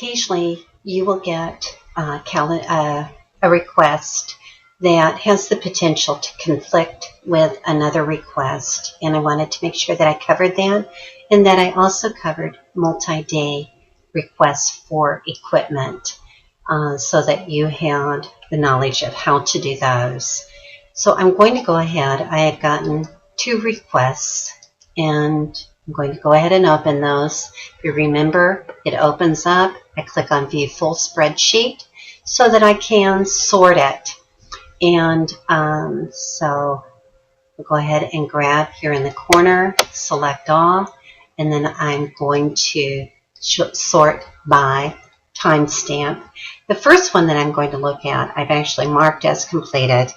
occasionally you will get a request that has the potential to conflict with another request, and I wanted to make sure that I covered that, and that I also covered multi-day requests for equipment, so that you had the knowledge of how to do those. So I'm going to go ahead. I had gotten 2 requests, and I'm going to go ahead and open those. If you remember, it opens up. I click on View Full Spreadsheet so that I can sort it. And so I'll go ahead and grab here in the corner, select all, and then I'm going to sort by timestamp. The first one that I'm going to look at, I've actually marked as completed.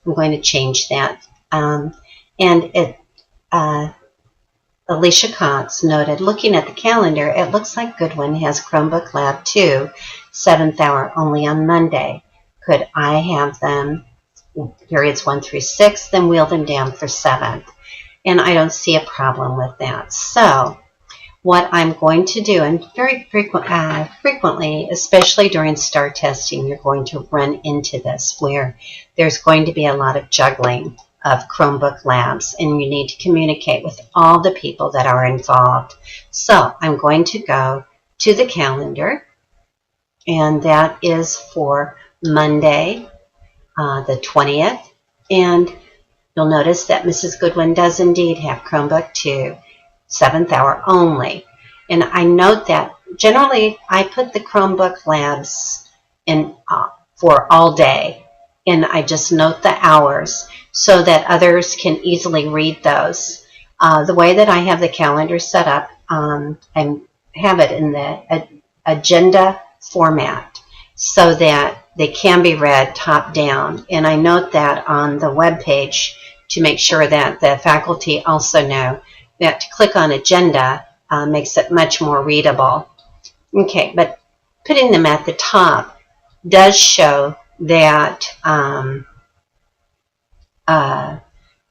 I'm going to change that. And Alicia Cox noted, looking at the calendar, it looks like Goodwin has Chromebook Lab 2, 7th hour only on Monday. Could I have them periods 1 through 6, then wheel them down for 7th? And I don't see a problem with that. So what I'm going to do, and very frequently, especially during STAR testing, you're going to run into this where there's going to be a lot of juggling of Chromebook labs, and you need to communicate with all the people that are involved. So I'm going to go to the calendar, and that is for Monday, the 20th, and you'll notice that Mrs. Goodwin does indeed have Chromebook 2, 7th hour only. And I note that generally I put the Chromebook labs in for all day, and I just note the hours so that others can easily read those. The way that I have the calendar set up, I have it in the agenda format so that they can be read top down. And I note that on the web page to make sure that the faculty also know that to click on agenda makes it much more readable. Okay, but putting them at the top does show that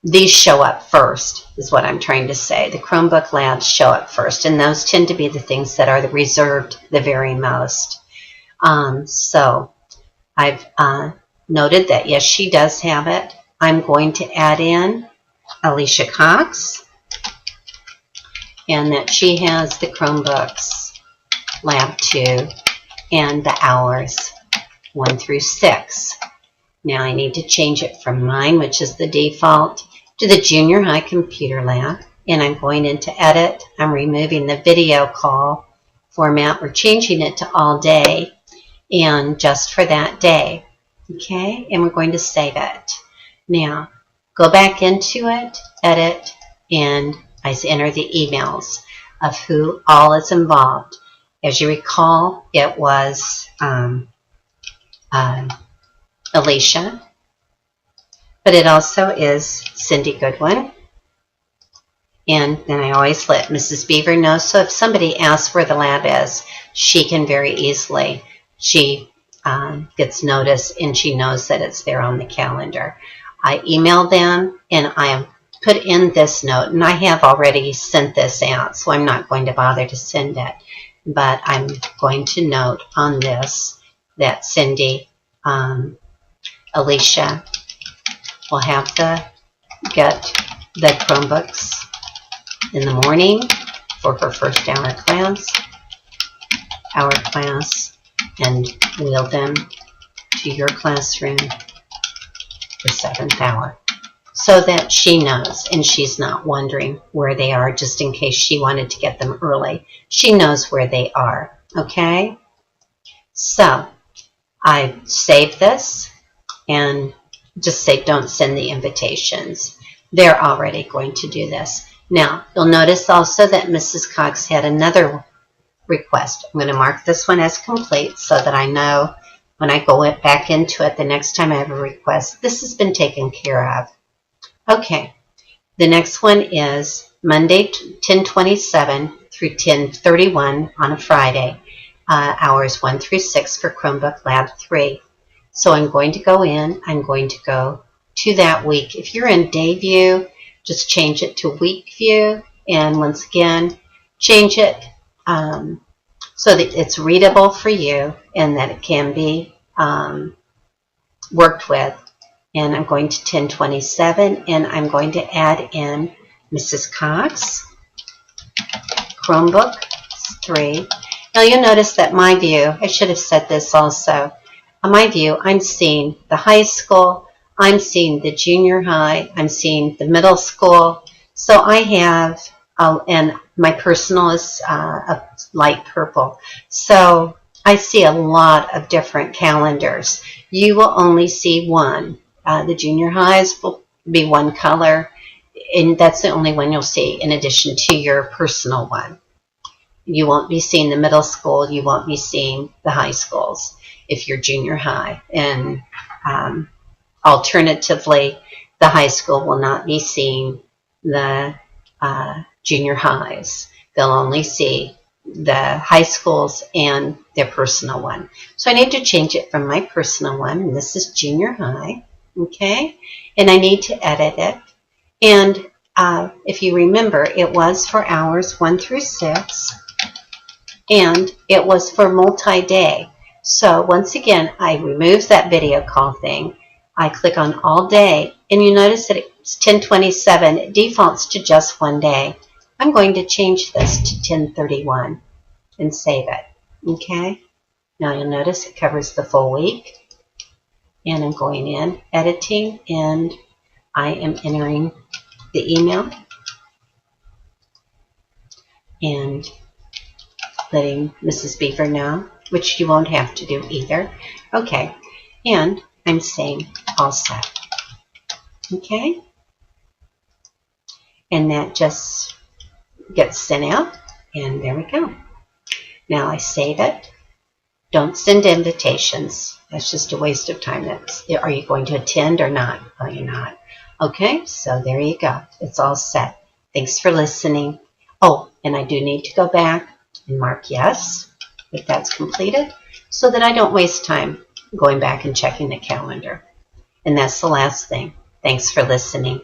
these show up first, is what I'm trying to say. The Chromebook labs show up first, and those tend to be the things that are reserved the very most. So I've noted that, yes, she does have it. I'm going to add in Alicia Cox, and that she has the Chromebooks Lab 2 and the hours 1 through 6. Now I need to change it from mine, which is the default, to the Junior High Computer Lab, and I'm going into Edit. I'm removing the video call format. We're changing it to all day and just for that day. Okay, and we're going to save it. Now go back into it, Edit, and I enter the emails of who all is involved. As you recall, it was Alicia, but it also is Cindy Goodwin. And then I always let Mrs. Beaver know, so if somebody asks where the lab is, she can very easily, she gets notice and she knows that it's there on the calendar. I email them and I put in this note, and I have already sent this out, so I'm not going to bother to send it, but I'm going to note on this that Cindy, Alicia will have to get the Chromebooks in the morning for her first hour class, and wheel them to your classroom for 7th hour, so that she knows and she's not wondering where they are just in case she wanted to get them early. She knows where they are. Okay, so I save this and just say don't send the invitations. They're already going to do this. Now you'll notice also that Mrs. Cox had another request. I'm going to mark this one as complete so that I know when I go back into it the next time I have a request, this has been taken care of. Okay, the next one is Monday 10/27 through 10/31 on a Friday, hours 1 through 6 for Chromebook Lab 3. So I'm going to go in, I'm going to go to that week. If you're in day view, just change it to week view, and once again, change it so that it's readable for you and that it can be worked with. And I'm going to 1027, and I'm going to add in Mrs. Cox, Chromebook 3. Now you'll notice that my view, I should have said this also, on my view, I'm seeing the high school, I'm seeing the junior high, I'm seeing the middle school. So I have, and my personal is a light purple. So I see a lot of different calendars. You will only see one. The junior highs will be one color, and that's the only one you'll see in addition to your personal one. You won't be seeing the middle school. You won't be seeing the high schools if you're junior high. And alternatively, the high school will not be seeing the junior highs. They'll only see the high schools and their personal one. So I need to change it from my personal one, and this is junior high, okay? And I need to edit it. And if you remember, it was for hours 1 through 6, and it was for multi-day. So once again, I remove that video call thing. I click on all day, and you notice that it's 1027. It defaults to just 1 day. I'm going to change this to 1031 and save it. Okay? Now you'll notice it covers the full week. And I'm going in, editing, and I am entering the email and letting Mrs. Beaver know, which you won't have to do either. Okay, and I'm saying all set. Okay, and that just gets sent out, and there we go. Now I save it. Don't send invitations. That's just a waste of time. Are you going to attend or not? Oh, you're not. Okay, so there you go. It's all set. Thanks for listening. Oh, and I do need to go back and mark yes if that's completed so that I don't waste time going back and checking the calendar. And that's the last thing. Thanks for listening.